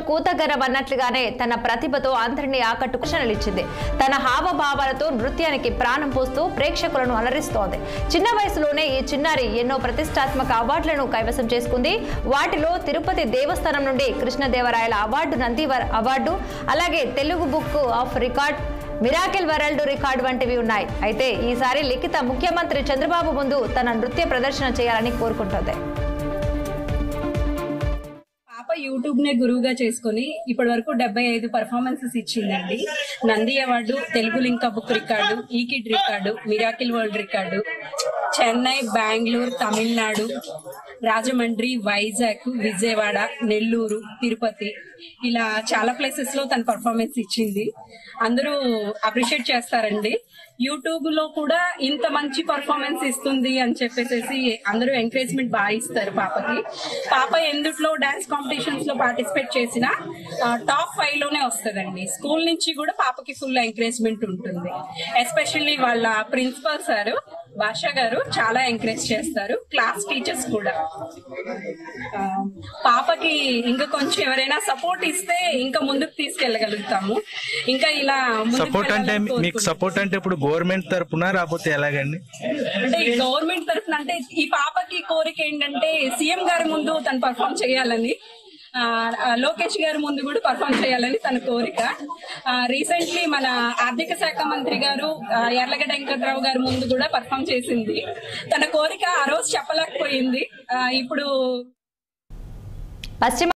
కూతగరం అన్నట్లుగానే తన ప్రతిభతో అందరినీ ఆకట్టుకునిచ్చింది. తన హావభావాలతో నృత్యానికి ప్రాణం పోస్తూ ప్రేక్షకులను అలరిస్తోంది. చిన్న వయసులోనే ఈ చిన్నారి ఎన్నో ప్రతిష్టాత్మక అవార్డులను కైవసం చేసుకుంది. వాటిలో తిరుపతి దేవస్థానం నుండి కృష్ణదేవరాయల అవార్డు, నందివర్ అవార్డు, అలాగే Telugu book of record, miracle world record వంటివి ఉన్నాయి. అయితే ఈసారి లిఖిత ముఖ్యమంత్రి చంద్రబాబు ముందు తన నృత్య ప్రదర్శన చేయాలని కోరుకుంటోంది. యూట్యూబ్ నే గురువుగా చేసుకుని ఇప్పటి వరకు 75 పర్ఫార్మెన్సెస్ ఇచ్చిందండి. Nandi award, Telugu Limca book record, ఈకిడ్ record, miracle world record, Chennai, Bengaluru, Tamil Nadu, Rajahmundry, Vizag, Vijayawada, Nellore, Tirupati, ఇలా చాలా ప్లేసెస్ లో తన పర్ఫార్మెన్స్ ఇచ్చింది. అందరూ అప్రిషియేట్ చేస్తారండి. యూట్యూబ్ లో కూడా ఇంత మంచి పర్ఫార్మెన్స్ ఇస్తుంది అని చెప్పేసి అందరూ ఎంకరేజ్మెంట్ బాగా ఇస్తారు పాపకి. పాప ఎందుట్లో డాన్స్ కాంపిటీషన్స్ లో పార్టిసిపేట్ చేసినా టాప్ 5 లోనే వస్తుందండి. స్కూల్ నుంచి కూడా పాపకి ఫుల్ ఎంకరేజ్మెంట్ ఉంటుంది. ఎస్పెషల్లీ వాళ్ళ ప్రిన్సిపల్ సార్ భాషా గారు చాలా ఎంకరేజ్ చేస్తారు, క్లాస్ టీచర్స్ కూడా. పాపకి ఇంకా కొంచెం ఎవరైనా సపోర్ట్ ఇస్తే ఇంకా ముందుకు తీసుకెళ్లగలుగుతాము. ఇంకా ఇలా సపోర్ట్ అంటే మీకు సపోర్ట్ అంటే ఇప్పుడు గవర్నమెంట్ తరపున రాకపోతే ఎలాగండి? అంటే గవర్నమెంట్ తరపున అంటే ఈ పాపకి కోరిక ఏంటంటే సీఎం గారి ముందు తను పర్ఫామ్ చేయాలని, లోకేష్ గారి ముందు కూడా పర్ఫామ్ చేయాలని తన కోరిక. రీసెంట్లీ మన ఆర్థిక శాఖ మంత్రి గారు యార్లగడ్డ వెంకట్రావు గారి ముందు కూడా పర్ఫామ్ చేసింది. తన కోరిక ఆ రోజు చెప్పలేకపోయింది. ఇప్పుడు